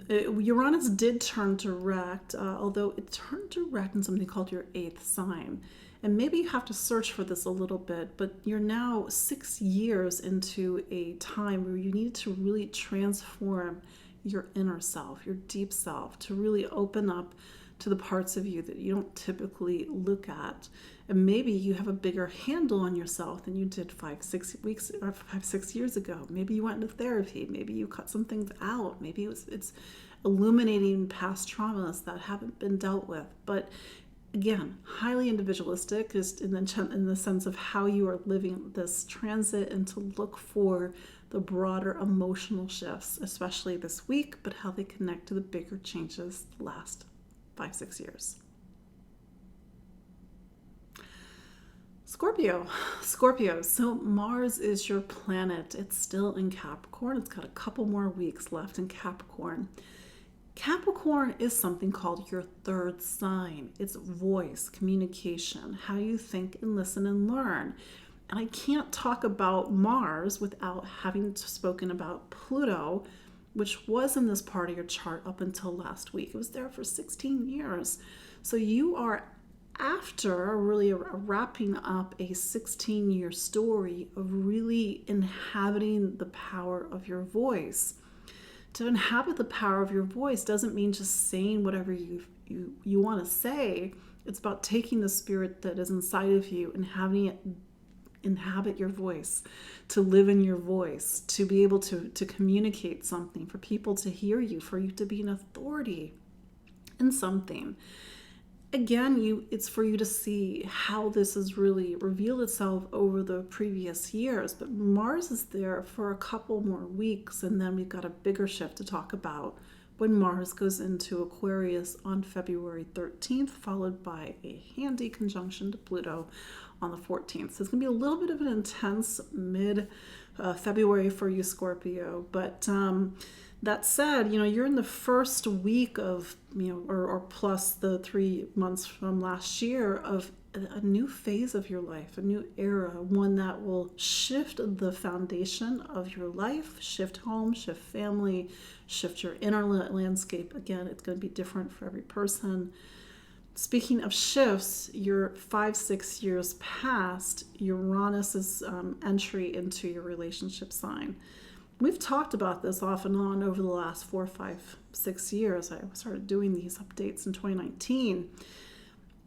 [SPEAKER 1] Uranus did turn direct, although it turned direct in something called your eighth sign. And maybe you have to search for this a little bit, but you're now 6 years into a time where you need to really transform your inner self, your deep self, to really open up to the parts of you that you don't typically look at. And maybe you have a bigger handle on yourself than you did 5-6 years ago. Maybe you went into therapy. Maybe you cut some things out. Maybe it's illuminating past traumas that haven't been dealt with. But again, highly individualistic, just in the sense of how you are living this transit, and to look for the broader emotional shifts, especially this week, but how they connect to the bigger changes the last 5-6 years. Scorpio. So Mars is your planet. It's still in Capricorn. It's got a couple more weeks left in Capricorn. Capricorn is something called your third sign. It's voice, communication, how you think and listen and learn. And I can't talk about Mars without having spoken about Pluto, which was in this part of your chart up until last week. It was there for 16 years. So you are after really wrapping up a 16-year story of really inhabiting the power of your voice. To inhabit the power of your voice doesn't mean just saying whatever you want to say. It's about taking the spirit that is inside of you and having it inhabit your voice, to live in your voice, to be able to communicate something, for people to hear you, for you to be an authority in something. Again, it's for you to see how this has really revealed itself over the previous years. But Mars is there for a couple more weeks, and then we've got a bigger shift to talk about when Mars goes into Aquarius on February 13th, followed by a handy conjunction to Pluto on the 14th. So it's going to be a little bit of an intense mid-February for you, Scorpio. But that said, you're in the first week of, or plus the 3 months from last year of a new phase of your life, a new era, one that will shift the foundation of your life, shift home, shift family, shift your inner landscape. Again, it's going to be different for every person. Speaking of shifts, you're 5-6 years past Uranus's entry into your relationship sign. We've talked about this off and on over the last 4, 5, 6 years. I started doing these updates in 2019.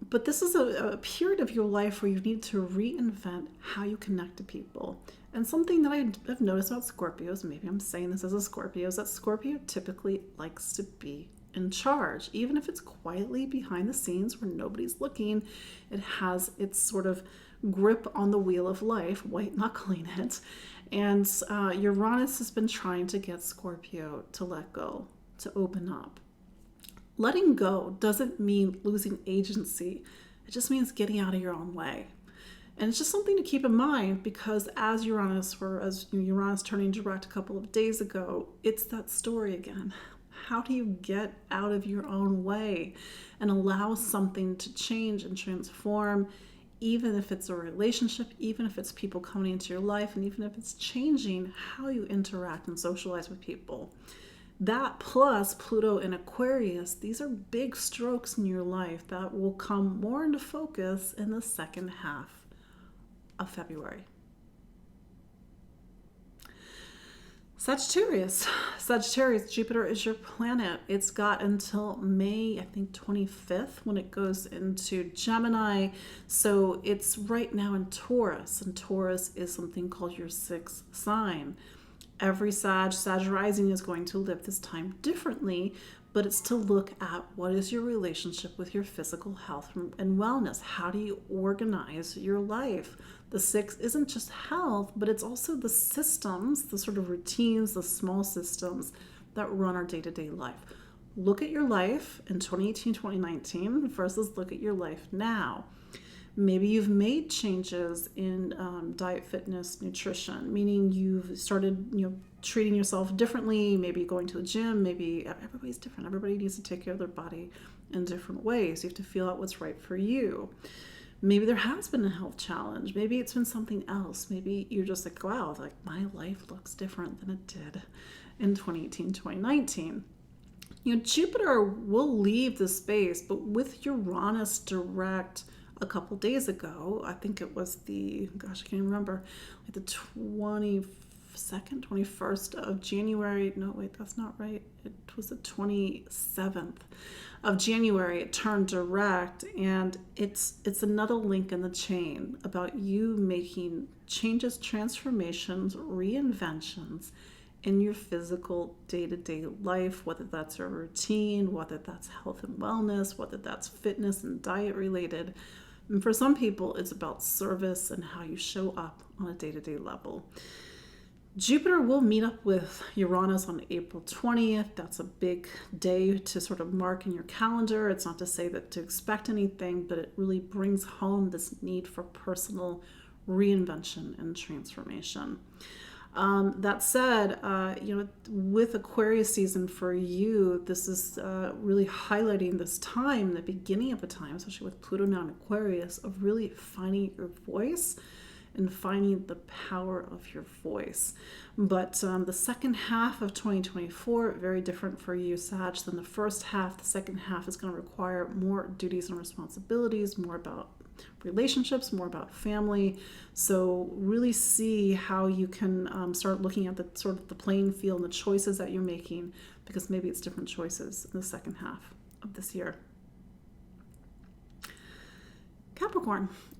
[SPEAKER 1] But this is a period of your life where you need to reinvent how you connect to people. And something that I've noticed about Scorpios, maybe I'm saying this as a Scorpio, is that Scorpio typically likes to be in charge. Even if it's quietly behind the scenes where nobody's looking, it has its sort of grip on the wheel of life, white knuckling it. And Uranus has been trying to get Scorpio to let go, to open up. Letting go doesn't mean losing agency. It just means getting out of your own way. And it's just something to keep in mind, because as Uranus turning direct a couple of days ago, it's that story again. How do you get out of your own way and allow something to change and transform, even if it's a relationship, even if it's people coming into your life, and even if it's changing how you interact and socialize with people. That plus Pluto and Aquarius, these are big strokes in your life that will come more into focus in the second half of February. Sagittarius, Jupiter is your planet. It's got until May, I think 25th, when it goes into Gemini. So it's right now in Taurus, and Taurus is something called your sixth sign. Every Sag rising is going to live this time differently, but it's to look at what is your relationship with your physical health and wellness. How do you organize your life? The sixth isn't just health, but it's also the systems, the sort of routines, the small systems that run our day-to-day life. Look at your life in 2018, 2019 versus look at your life now. Maybe you've made changes in diet, fitness, nutrition, meaning you've started, treating yourself differently, maybe going to the gym, maybe everybody's different. Everybody needs to take care of their body in different ways. You have to feel out what's right for you. Maybe there has been a health challenge. Maybe it's been something else. Maybe you're just like, wow, like my life looks different than it did in 2018, 2019. Jupiter will leave the space, but with Uranus direct a couple days ago, I think it was I can't even remember, like the 21st of January. No, wait, that's not right. It was the 27th of January. It turned direct, and it's another link in the chain about you making changes, transformations, reinventions in your physical day-to-day life, whether that's a routine, whether that's health and wellness, whether that's fitness and diet related. And for some people, it's about service and how you show up on a day-to-day level. Jupiter will meet up with Uranus on April 20th. That's a big day to sort of mark in your calendar. It's not to say that to expect anything, but it really brings home this need for personal reinvention and transformation. That said, with Aquarius season for you, this is really highlighting this time, the beginning of a time, especially with Pluto now in Aquarius, of really finding your voice and finding the power of your voice. But the second half of 2024, very different for you, Sag, than the first half. The second half is going to require more duties and responsibilities, more about relationships, more about family. So really see how you can start looking at the sort of the playing field and the choices that you're making, because maybe it's different choices in the second half of this year.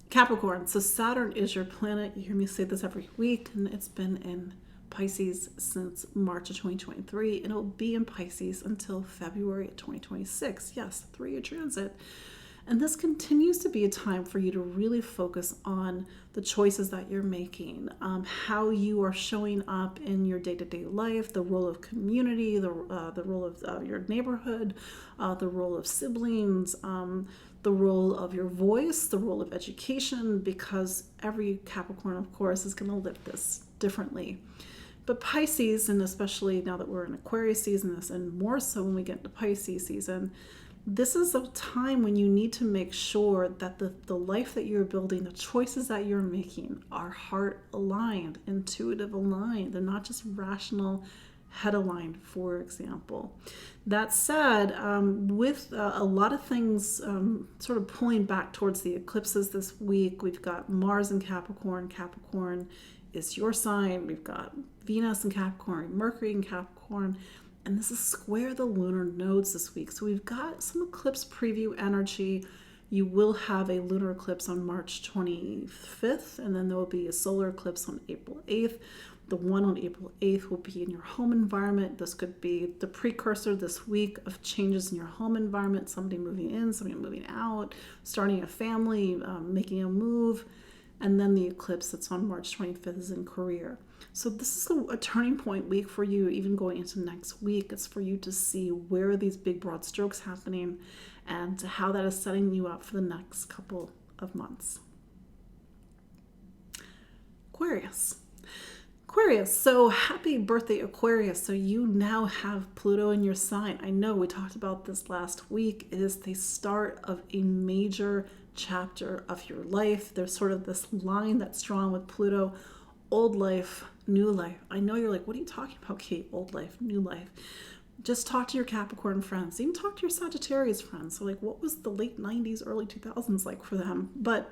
[SPEAKER 1] Capricorn, so Saturn is your planet. You hear me say this every week, and it's been in Pisces since March of 2023, and it will be in Pisces until February of 2026. Yes, 3-year transit. And this continues to be a time for you to really focus on the choices that you're making, how you are showing up in your day-to-day life, the role of community, the role of your neighborhood, the role of siblings, the role of your voice, the role of education, because every Capricorn, of course, is going to live this differently. But Pisces, and especially now that we're in Aquarius season, and more so when we get into Pisces season, this is a time when you need to make sure that the life that you're building, the choices that you're making are heart aligned, intuitive aligned. They're not just rational, head aligned, for example. That said, with a lot of things sort of pulling back towards the eclipses this week, we've got Mars in Capricorn. Capricorn is your sign. We've got Venus in Capricorn, Mercury in Capricorn. And this is square the lunar nodes this week. So we've got some eclipse preview energy. You will have a lunar eclipse on March 25th, and then there will be a solar eclipse on April 8th. The one on April 8th will be in your home environment. This could be the precursor this week of changes in your home environment, somebody moving in, somebody moving out, starting a family, making a move. And then the eclipse that's on March 25th is in career. So this is a turning point week for you, even going into next week. It's for you to see where are these big broad strokes happening and how that is setting you up for the next couple of months. Aquarius. So happy birthday, Aquarius. So you now have Pluto in your sign. I know we talked about this last week. It is the start of a major chapter of your life. There's sort of this line that's drawn with Pluto, old life, new life. I know you're like, what are you talking about, Kate? Old life, new life. Just talk to your Capricorn friends. Even talk to your Sagittarius friends. So like, what was the late 90s, early 2000s like for them? But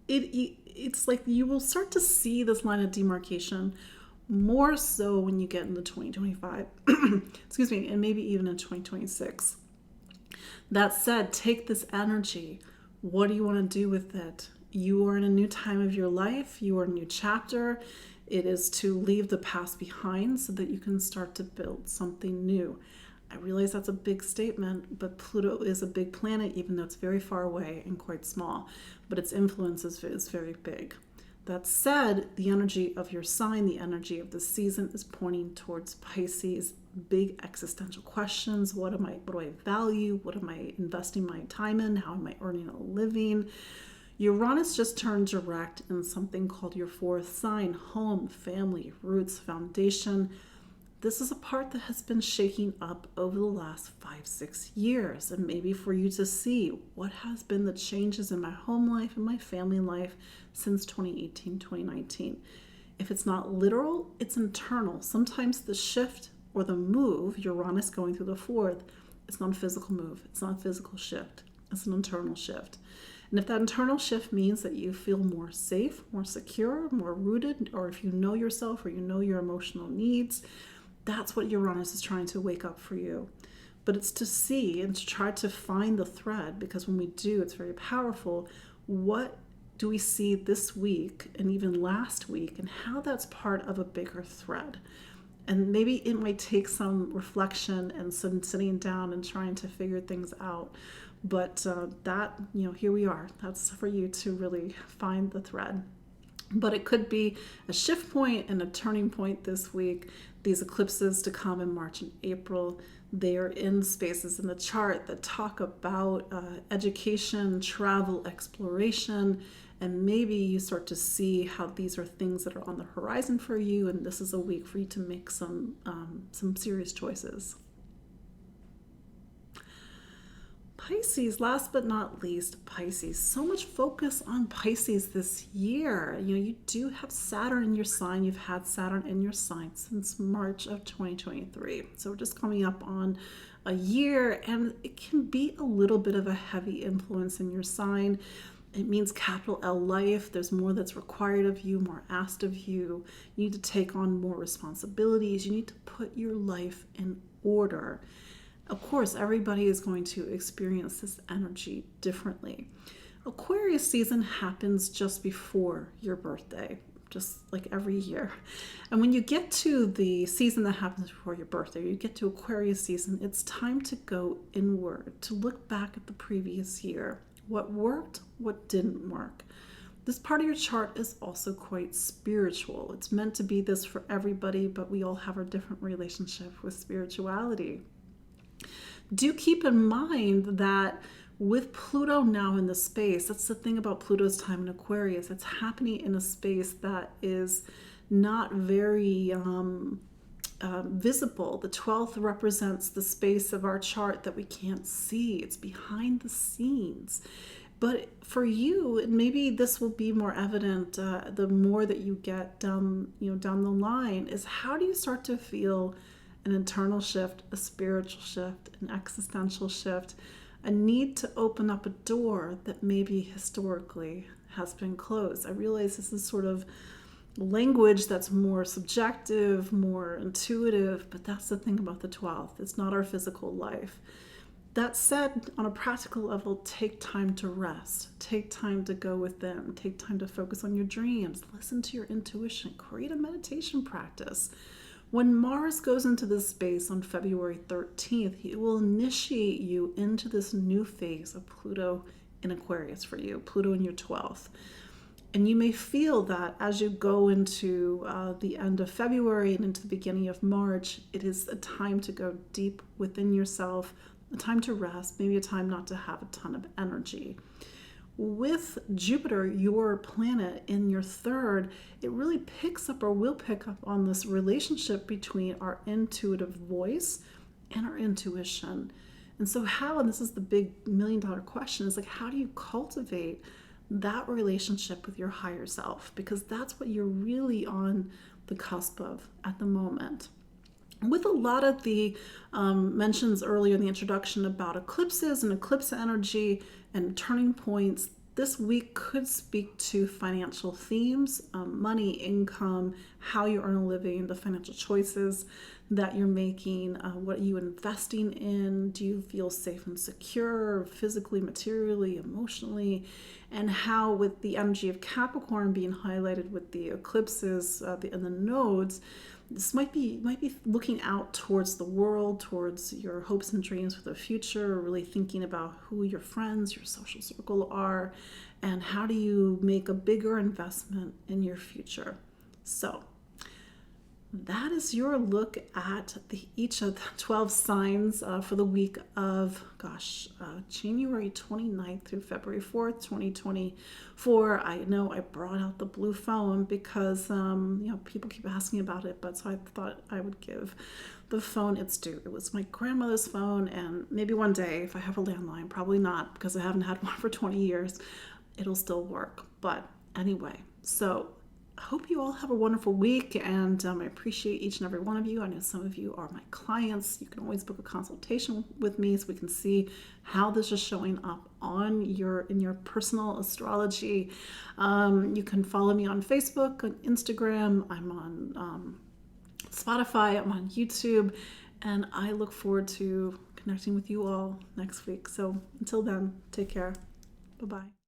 [SPEAKER 1] it's like you will start to see this line of demarcation more so when you get into 2025, excuse me, and maybe even in 2026. That said, take this energy. What do you want to do with it? You are in a new time of your life. You are in a new chapter. It is to leave the past behind so that you can start to build something new. I realize that's a big statement, but Pluto is a big planet, even though it's very far away and quite small, but its influence is very big. That said, the energy of your sign, the energy of the season is pointing towards Pisces, big existential questions. What do I value? What am I investing my time in? How am I earning a living? Uranus just turned direct in something called your fourth sign, home, family, roots, foundation. This is a part that has been shaking up over the last 5-6 years, and maybe for you to see what has been the changes in my home life and my family life since 2018, 2019. If it's not literal, it's internal. Sometimes the shift or the move, Uranus going through the fourth, it's not a physical move. It's not a physical shift. It's an internal shift. And if that internal shift means that you feel more safe, more secure, more rooted, or if you know yourself or you know your emotional needs, that's what Uranus is trying to wake up for you. But it's to see and to try to find the thread, because when we do, it's very powerful. What do we see this week and even last week, and how that's part of a bigger thread? And maybe it might take some reflection and some sitting down and trying to figure things out. But here we are. That's for you to really find the thread. But it could be a shift point and a turning point this week. These eclipses to come in March and April, they are in spaces in the chart that talk about education, travel, exploration, and maybe you start to see how these are things that are on the horizon for you, and this is a week for you to make some serious choices. Pisces, last but not least, Pisces. So much focus on Pisces this year. You do have Saturn in your sign. You've had Saturn in your sign since March of 2023. So we're just coming up on a year, and it can be a little bit of a heavy influence in your sign. It means capital L life. There's more that's required of you, more asked of you. You need to take on more responsibilities. You need to put your life in order. Of course, everybody is going to experience this energy differently. Aquarius season happens just before your birthday, just like every year. And when you get to the season that happens before your birthday, you get to Aquarius season, it's time to go inward, to look back at the previous year. What worked, what didn't work. This part of your chart is also quite spiritual. It's meant to be this for everybody, but we all have our different relationship with spirituality. Do keep in mind that with Pluto now in the space, that's the thing about Pluto's time in Aquarius, it's happening in a space that is not very visible. The 12th represents the space of our chart that we can't see. It's behind the scenes. But for you, and maybe this will be more evident the more that you get down the line, is how do you start to feel an internal shift, a spiritual shift, an existential shift, a need to open up a door that maybe historically has been closed. I realize this is sort of language that's more subjective, more intuitive, but that's the thing about the 12th. It's not our physical life. That said, on a practical level, take time to rest, take time to go within, take time to focus on your dreams, listen to your intuition, create a meditation practice. When Mars goes into this space on February 13th, he will initiate you into this new phase of Pluto in Aquarius for you, Pluto in your 12th. And you may feel that as you go into the end of February and into the beginning of March, it is a time to go deep within yourself, a time to rest, maybe a time not to have a ton of energy. with Jupiter, your planet, in your third, it really picks up or will pick up on this relationship between our intuitive voice and our intuition. And so how, and this is the big $1,000,000 question, is like, how do you cultivate that relationship with your higher self? Because that's what you're really on the cusp of at the moment. With a lot of the mentions earlier in the introduction about eclipses and eclipse energy and turning points, this week could speak to financial themes, money, income, how you earn a living, the financial choices that you're making, what are you investing in, do you feel safe and secure physically, materially, emotionally, and how with the energy of Capricorn being highlighted with the eclipses and the nodes, this might be looking out towards the world, towards your hopes and dreams for the future, really thinking about who your friends, your social circle are, and how do you make a bigger investment in your future. So that is your look at each of the 12 signs for the week of, January 29th through February 4th, 2024. I know I brought out the blue phone because, people keep asking about it, but so I thought I would give the phone its due. It was my grandmother's phone, and maybe one day if I have a landline, probably not because I haven't had one for 20 years, it'll still work. But anyway, so I hope you all have a wonderful week, and I appreciate each and every one of you. I know some of you are my clients. You can always book a consultation with me so we can see how this is showing up in your personal astrology. You can follow me on Facebook, on Instagram. I'm on Spotify. I'm on YouTube, and I look forward to connecting with you all next week. So until then, take care. Bye-bye.